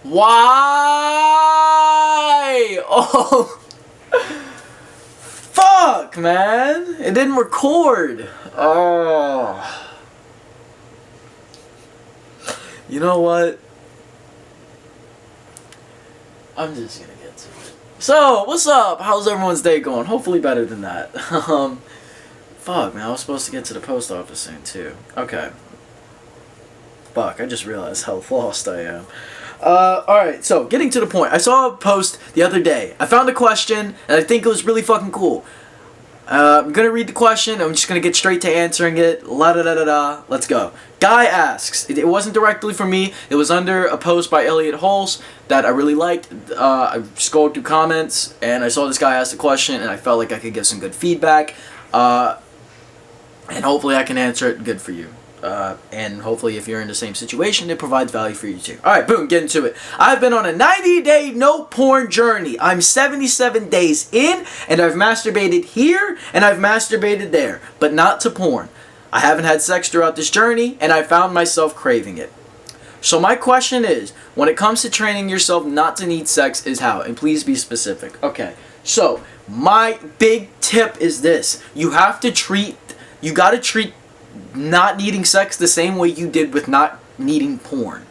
Why? Oh, fuck, man. It didn't record. Oh. You know what? I'm just gonna get to it. So, what's up? How's everyone's day going? Hopefully better than that. Fuck, man. I was supposed to get to the post office soon, too. Okay. Fuck, I just realized how lost I am. Alright, so, getting to the point. I saw a post the other day. I found a question, and I think it was really fucking cool. I'm gonna read the question, I'm just gonna get straight to answering it. La-da-da-da-da. Let's go. Guy asks, it wasn't directly from me, it was under a post by Elliot Hulse that I really liked. I scrolled through comments, and I saw this guy ask the question, and I felt like I could give some good feedback. And hopefully I can answer it good for you. And hopefully if you're in the same situation, it provides value for you too. Alright, boom, get into it. I've been on a 90-day no porn journey. I'm 77 days in, and I've masturbated here, and I've masturbated there, but not to porn. I haven't had sex throughout this journey, and I found myself craving it. So my question is, when it comes to training yourself not to need sex, is how? And please be specific. Okay, so my big tip is this. You gotta treat not needing sex the same way you did with not needing porn.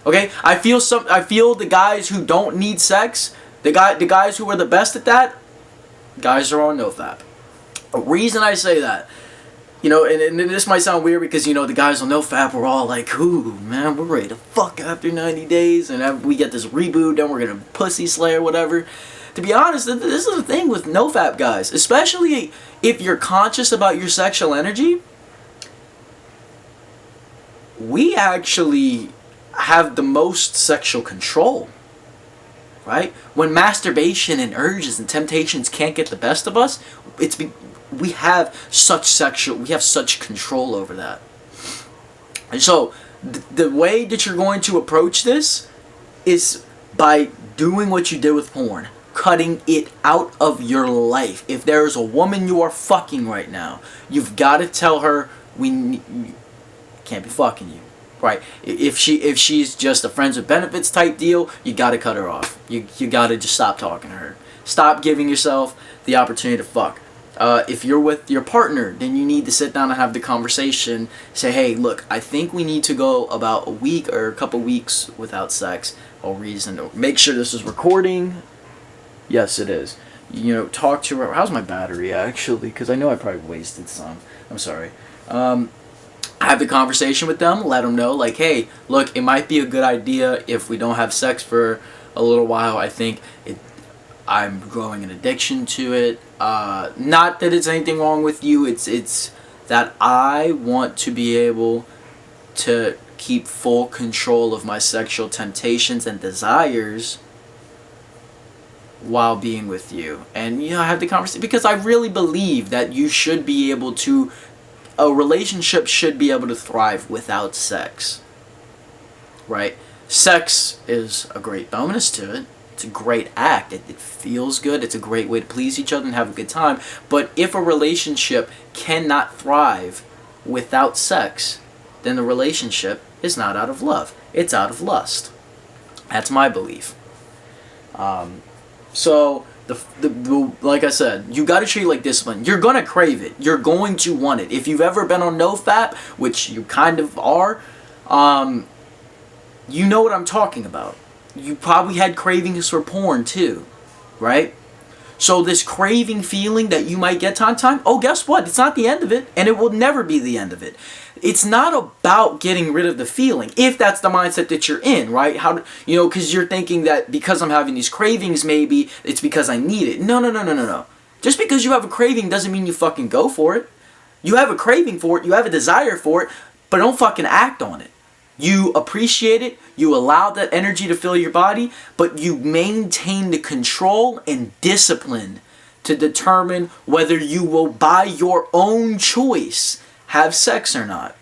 Okay? I feel the guys who don't need sex, the guys who are the best at that, guys are on NoFap. A reason I say that, you know, and this might sound weird because, you know, the guys on NoFap were all like, ooh, man, we're ready to fuck after 90 days, and we get this reboot, then we're gonna pussy slay or whatever. To be honest, this is the thing with NoFap guys, especially if you're conscious about your sexual energy. We actually have the most sexual control, right? When masturbation and urges and temptations can't get the best of us, we have such control over that. And so the way that you're going to approach this is by doing what you did with porn, cutting it out of your life. If there is a woman you are fucking right now, you've got to tell her can't be fucking you, right? If she's just a friends with benefits type deal, you gotta cut her off. You gotta just stop talking to her. Stop giving yourself the opportunity to fuck. If you're with your partner, then you need to sit down and have the conversation. Say, hey, look, I think we need to go about a week or a couple weeks without sex. Make sure this is recording. Yes, it is. You know, talk to her. How's my battery actually? Because I know I probably wasted some. I'm sorry. Have the conversation with them, let them know, like, hey, look, it might be a good idea if we don't have sex for a little while. I think I'm growing an addiction to it. Not that it's anything wrong with you, it's that I want to be able to keep full control of my sexual temptations and desires while being with you. And, you know, I have the conversation because I really believe that you should be able to a relationship should be able to thrive without sex, right? Sex is a great bonus to it. It's a great act. It feels good. It's a great way to please each other and have a good time. But if a relationship cannot thrive without sex, then the relationship is not out of love. It's out of lust. That's my belief. So like I said, you got to treat it like discipline. You're going to crave it. You're going to want it. If you've ever been on NoFap, which you kind of are, you know what I'm talking about. You probably had cravings for porn too, right? So this craving feeling that you might get time to time, oh, guess what? It's not the end of it, and it will never be the end of it. It's not about getting rid of the feeling, if that's the mindset that you're in, right? Because you're thinking that because I'm having these cravings, maybe it's because I need it. No. Just because you have a craving doesn't mean you fucking go for it. You have a craving for it, you have a desire for it, but don't fucking act on it. You appreciate it, you allow that energy to fill your body, but you maintain the control and discipline to determine whether you will, by your own choice, have sex or not.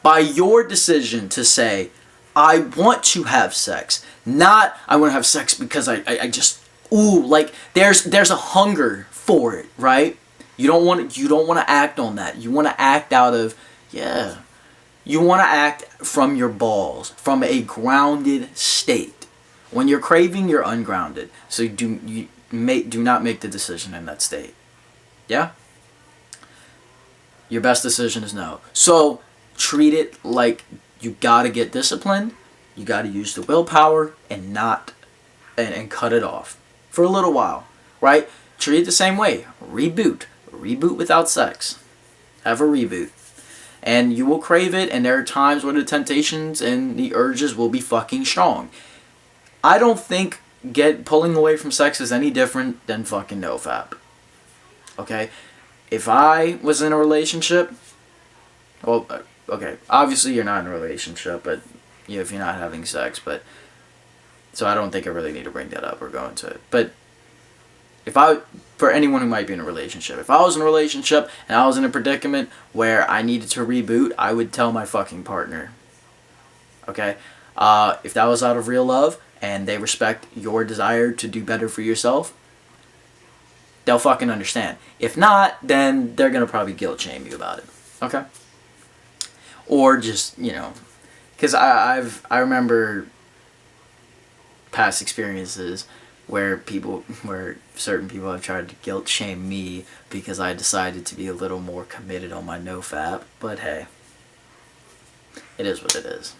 By your decision to say, I want to have sex, not I want to have sex because I just, like there's a hunger for it, right? You don't want to act on that. You want to act out of, yeah, You want to act from your balls, from a grounded state. When you're craving, you're ungrounded. So do not make the decision in that state. Yeah? Your best decision is no. So treat it like you gotta get disciplined. You gotta use the willpower and cut it off for a little while, right? Treat it the same way. Reboot without sex. Have a reboot. And you will crave it, and there are times where the temptations and the urges will be fucking strong. I don't think pulling away from sex is any different than fucking nofap. Okay? If I was in a relationship, well, okay, obviously you're not in a relationship, but if you're not having sex, but so I don't think I really need to bring that up or go into it. But for anyone who might be in a relationship, if I was in a relationship and I was in a predicament where I needed to reboot, I would tell my fucking partner. Okay? If that was out of real love and they respect your desire to do better for yourself, they'll fucking understand. If not, then they're gonna probably guilt shame you about it. Okay? Or just, because I remember past experiences where certain people have tried to guilt shame me because I decided to be a little more committed on my nofap. But hey, it is what it is.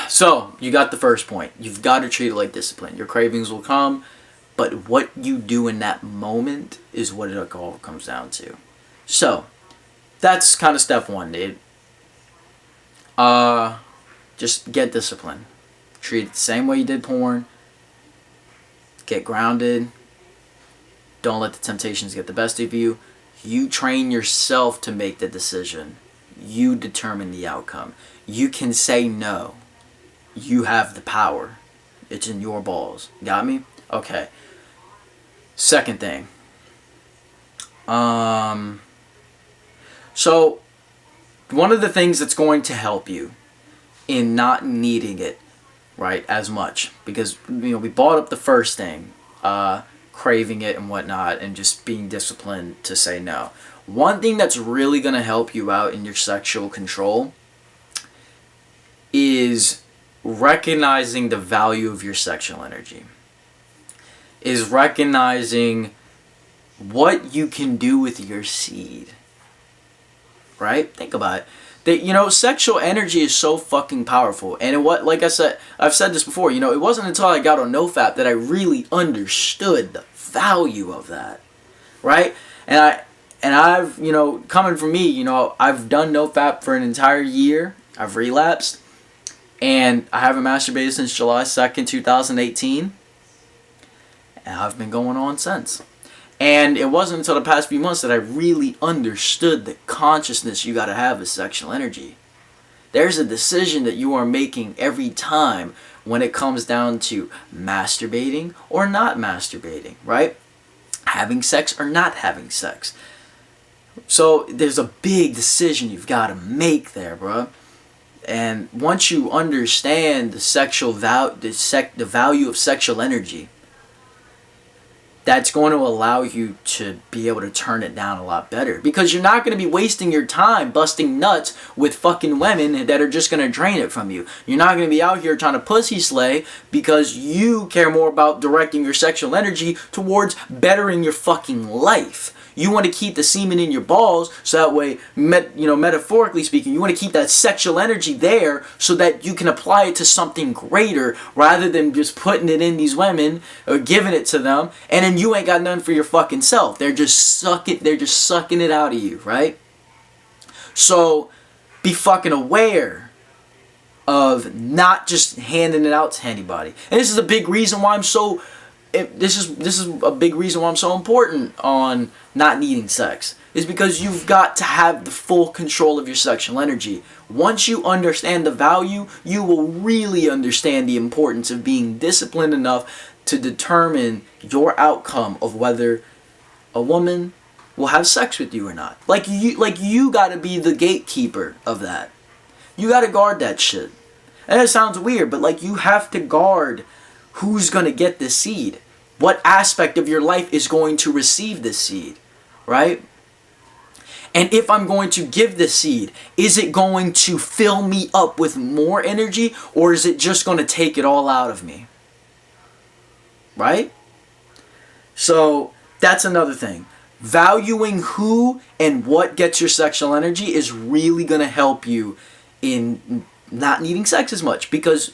So you got the first point. You've got to treat it like discipline. Your cravings will come, but what you do in that moment is what it all comes down to. So that's kind of step one, dude. Just get discipline. Treat it the same way you did porn. Get grounded. Don't let the temptations get the best of you. You train yourself to make the decision. You determine the outcome. You can say no. You have the power. It's in your balls. Got me? Okay. Second thing. So, one of the things that's going to help you in not needing it, right, as much, because we brought up the first thing, craving it and whatnot, and just being disciplined to say no. One thing that's really going to help you out in your sexual control is recognizing the value of your sexual energy. Is recognizing what you can do with your seed. Right? Think about it. Sexual energy is so fucking powerful. And like I said, I've said this before, it wasn't until I got on nofap that I really understood the value of that. Right? And I've, coming from me, I've done nofap for an entire year. I've relapsed. And I haven't masturbated since July 2nd, 2018. And I've been going on since. And it wasn't until the past few months that I really understood the consciousness you gotta have of sexual energy. There's a decision that you are making every time when it comes down to masturbating or not masturbating, right? Having sex or not having sex. So there's a big decision you've got to make there, bro. And once you understand the value of sexual energy, that's going to allow you to be able to turn it down a lot better. Because you're not going to be wasting your time busting nuts with fucking women that are just going to drain it from you. You're not going to be out here trying to pussy slay because you care more about directing your sexual energy towards bettering your fucking life. You want to keep the semen in your balls so that way, metaphorically speaking, you want to keep that sexual energy there so that you can apply it to something greater rather than just putting it in these women or giving it to them and then you ain't got none for your fucking self. They're just sucking it out of you, right? So be fucking aware of not just handing it out to anybody. And this is a big reason why I'm so this is a big reason why I'm so important on not needing sex. Is because you've got to have the full control of your sexual energy. Once you understand the value, you will really understand the importance of being disciplined enough to determine your outcome of whether a woman will have sex with you or not. Like you got to be the gatekeeper of that. You got to guard that shit. And it sounds weird, but you have to guard who's going to get this seed. What aspect of your life is going to receive this seed, right? And if I'm going to give this seed, is it going to fill me up with more energy, or is it just going to take it all out of me? Right? So that's another thing. Valuing who and what gets your sexual energy is really going to help you in not needing sex as much. Because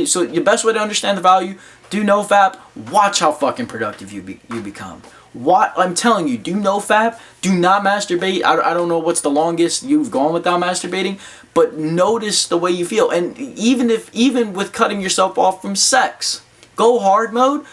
so your best way to understand the value, do NoFap, watch how fucking productive you become. What I'm telling you, do NoFap, do not masturbate. I don't know what's the longest you've gone without masturbating, but notice the way you feel. And even with cutting yourself off from sex, go hard mode,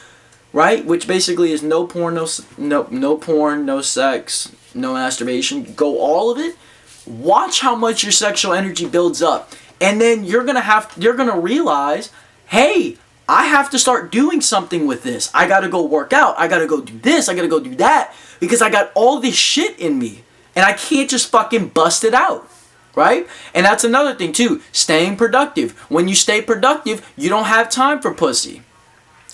right? Which basically is no porn, no porn, no sex, no masturbation. Go all of it. Watch how much your sexual energy builds up, and then you're gonna realize, hey, I have to start doing something with this. I gotta go work out. I gotta go do this. I gotta go do that, because I got all this shit in me, and I can't just fucking bust it out. Right? And that's another thing too. Staying productive. When you stay productive, you don't have time for pussy.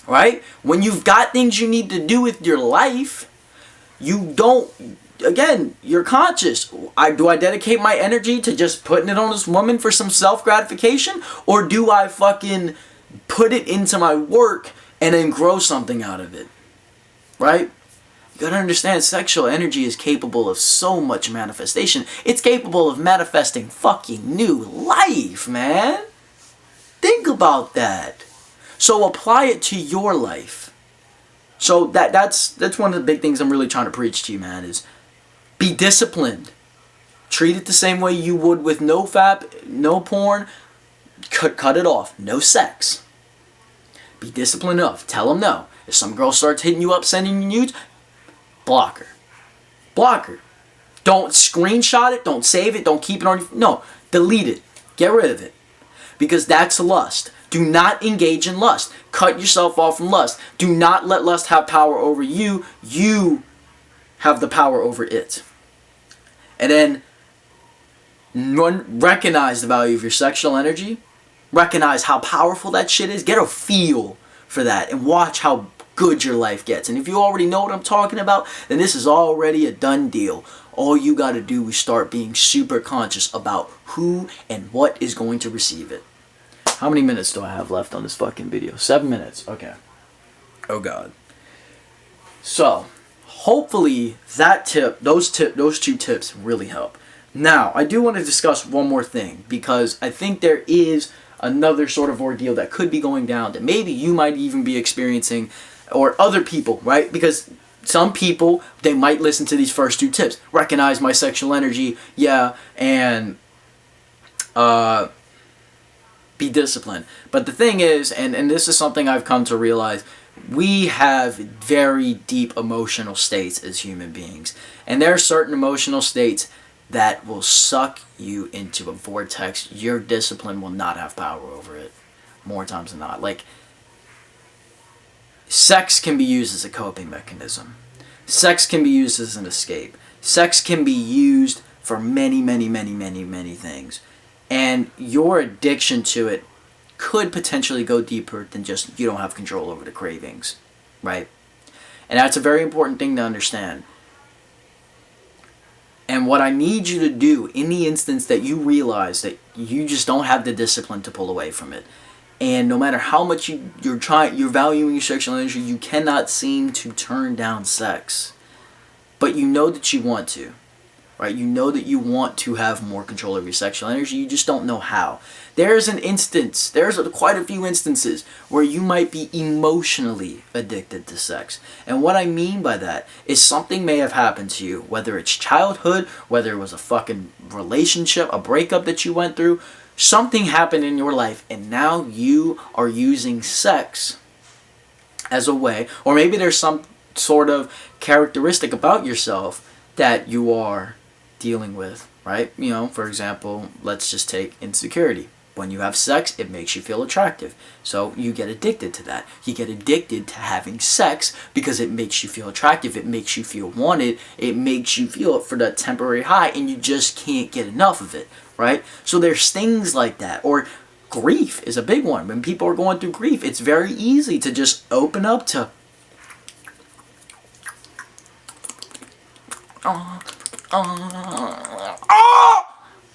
Right? When you've got things you need to do with your life, you don't, again, you're conscious. Do I dedicate my energy to just putting it on this woman for some self-gratification? Or do I fucking put it into my work and then grow something out of it? Right? You gotta understand, sexual energy is capable of so much manifestation. It's capable of manifesting fucking new life, man. Think about that. So apply it to your life. So that's one of the big things I'm really trying to preach to you, man, is be disciplined. Treat it the same way you would with NoFap, no porn. Cut it off. No sex. Be disciplined enough. Tell them no. If some girl starts hitting you up, sending you nudes, block her. Block her. Don't screenshot it. Don't save it. Don't keep it on your... No. Delete it. Get rid of it. Because that's lust. Do not engage in lust. Cut yourself off from lust. Do not let lust have power over you. You have the power over it. And then recognize the value of your sexual energy. Recognize how powerful that shit is. Get a feel for that and watch how good your life gets. And if you already know what I'm talking about, then this is already a done deal. All you got to do is start being super conscious about who and what is going to receive it. How many minutes do I have left on this fucking video? 7 minutes. Okay. Oh God. So, hopefully that those two tips really help. Now, I do want to discuss one more thing, because I think there is another sort of ordeal that could be going down that maybe you might even be experiencing, or other people, right? Because some people, they might listen to these first two tips. Recognize my sexual energy, yeah, and be disciplined. But the thing is, and this is something I've come to realize, we have very deep emotional states as human beings. And there are certain emotional states that will suck you into a vortex. Your discipline will not have power over it, more times than not. Like, sex can be used as a coping mechanism. Sex can be used as an escape. Sex can be used for many, many, many, many, many things. And your addiction to it could potentially go deeper than just you don't have control over the cravings, right? And that's a very important thing to understand. And what I need you to do in the instance that you realize that you just don't have the discipline to pull away from it, and no matter how much you're valuing your sexual energy, you cannot seem to turn down sex, but you know that you want to, right? You know that you want to have more control over your sexual energy. You just don't know how. There's quite a few instances where you might be emotionally addicted to sex. And what I mean by that is something may have happened to you, whether it's childhood, whether it was a fucking relationship, a breakup that you went through, something happened in your life, and now you are using sex as a way, or maybe there's some sort of characteristic about yourself that you are dealing with, right? You know, for example, let's just take insecurity. When you have sex, it makes you feel attractive. So you get addicted to that. You get addicted to having sex because it makes you feel attractive. It makes you feel wanted. It makes you feel it for that temporary high, and you just can't get enough of it, right? So there's things like that. Or grief is a big one. When people are going through grief, it's very easy to just open up to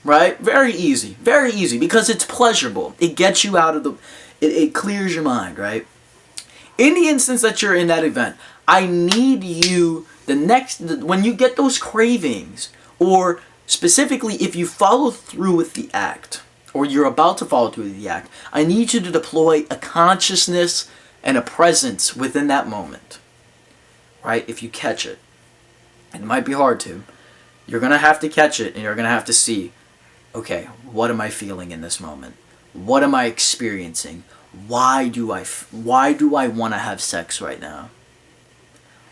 Right? Very easy because it's pleasurable. It gets you out of it clears your mind, right? In the instance that you're in that event, I need you when you get those cravings, or specifically if you follow through with the act, or you're about to follow through with the act, I need you to deploy a consciousness and a presence within that moment, right? If you catch it, and it might be hard to, you're going to have to catch it, and you're going to have to see, okay, what am I feeling in this moment? What am I experiencing? Why do I want to have sex right now?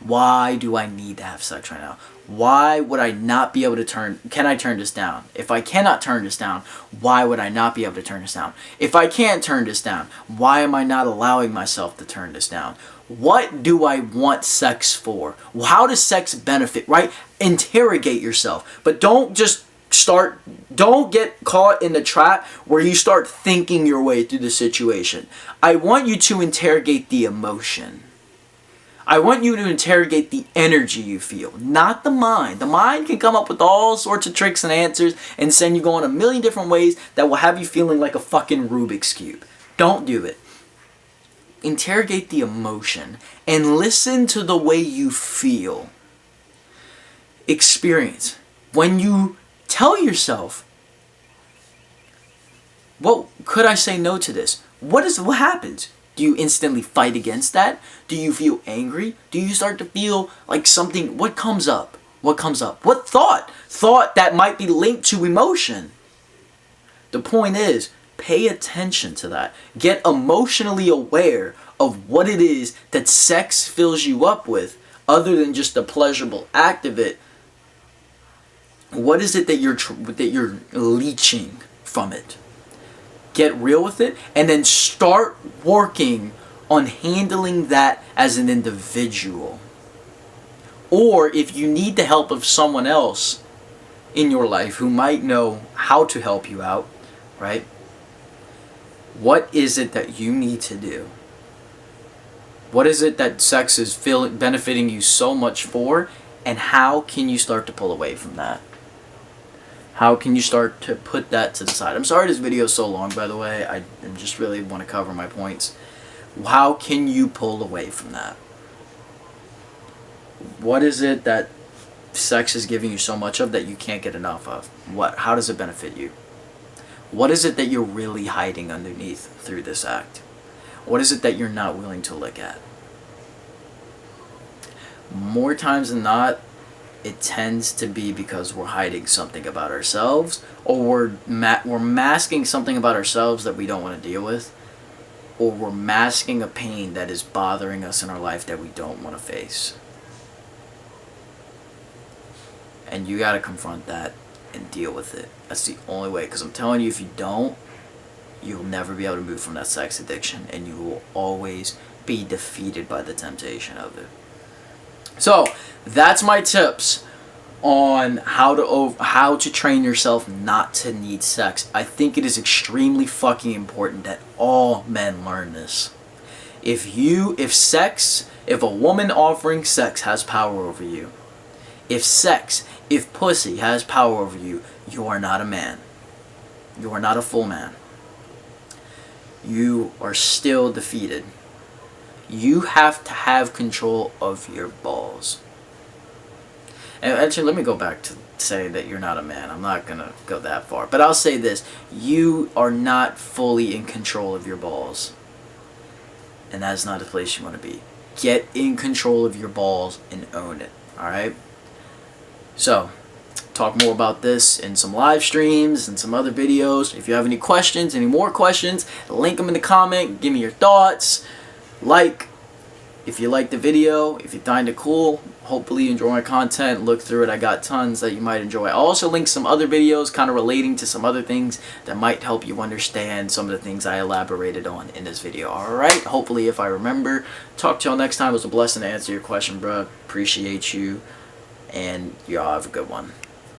Why do I need to have sex right now? Why would I not be able to can I turn this down? If I cannot turn this down, why would I not be able to turn this down? If I can't turn this down, why am I not allowing myself to turn this down? What do I want sex for? How does sex benefit, right? Interrogate yourself, but don't get caught in the trap where you start thinking your way through the situation. I want you to interrogate the emotion. I want you to interrogate the energy you feel, not the mind. The mind can come up with all sorts of tricks and answers and send you going a million different ways that will have you feeling like a fucking Rubik's Cube. Don't do it. Interrogate the emotion and listen to the way you feel. Experience. When you tell yourself, well, could I say no to this? What happens? Do you instantly fight against that? Do you feel angry? Do you start to feel like something? What comes up? What comes up? What thought? Thought that might be linked to emotion. The point is, pay attention to that. Get emotionally aware of what it is that sex fills you up with, other than just the pleasurable act of it. What is it that you're leeching from it? Get real with it, and then start working on handling that as an individual. Or if you need the help of someone else in your life who might know how to help you out, right? What is it that you need to do? What is it that sex is benefiting you so much for, and how can you start to pull away from that? How can you start to put that to the side? I'm sorry this video is so long, by the way. I just really want to cover my points. How can you pull away from that? What is it that sex is giving you so much of that you can't get enough of? How does it benefit you? What is it that you're really hiding underneath through this act? What is it that you're not willing to look at? More times than not, it tends to be because we're hiding something about ourselves, or we're masking something about ourselves that we don't want to deal with, or we're masking a pain that is bothering us in our life that we don't want to face. And you got to confront that and deal with it. That's the only way, because I'm telling you, if you don't, you'll never be able to move from that sex addiction, and you will always be defeated by the temptation of it. So that's my tips on how to train yourself not to need sex. I think it is extremely fucking important that all men learn this. If a woman offering sex has power over you, if pussy has power over you, you are not a man. You are not a full man. You are still defeated. You have to have control of your balls. And actually, let me go back to say that you're not a man. I'm not going to go that far. But I'll say this. You are not fully in control of your balls. And that's not the place you want to be. Get in control of your balls and own it. Alright? So, talk more about this in some live streams and some other videos. If you have any questions, any more questions, link them in the comment. Give me your thoughts. If you like the video, if you find it cool, hopefully you enjoy my content, look through it. I got tons that you might enjoy. I'll also link some other videos kind of relating to some other things that might help you understand some of the things I elaborated on in this video. Alright, hopefully if I remember. Talk to y'all next time. It was a blessing to answer your question, bro. Appreciate you, and y'all have a good one.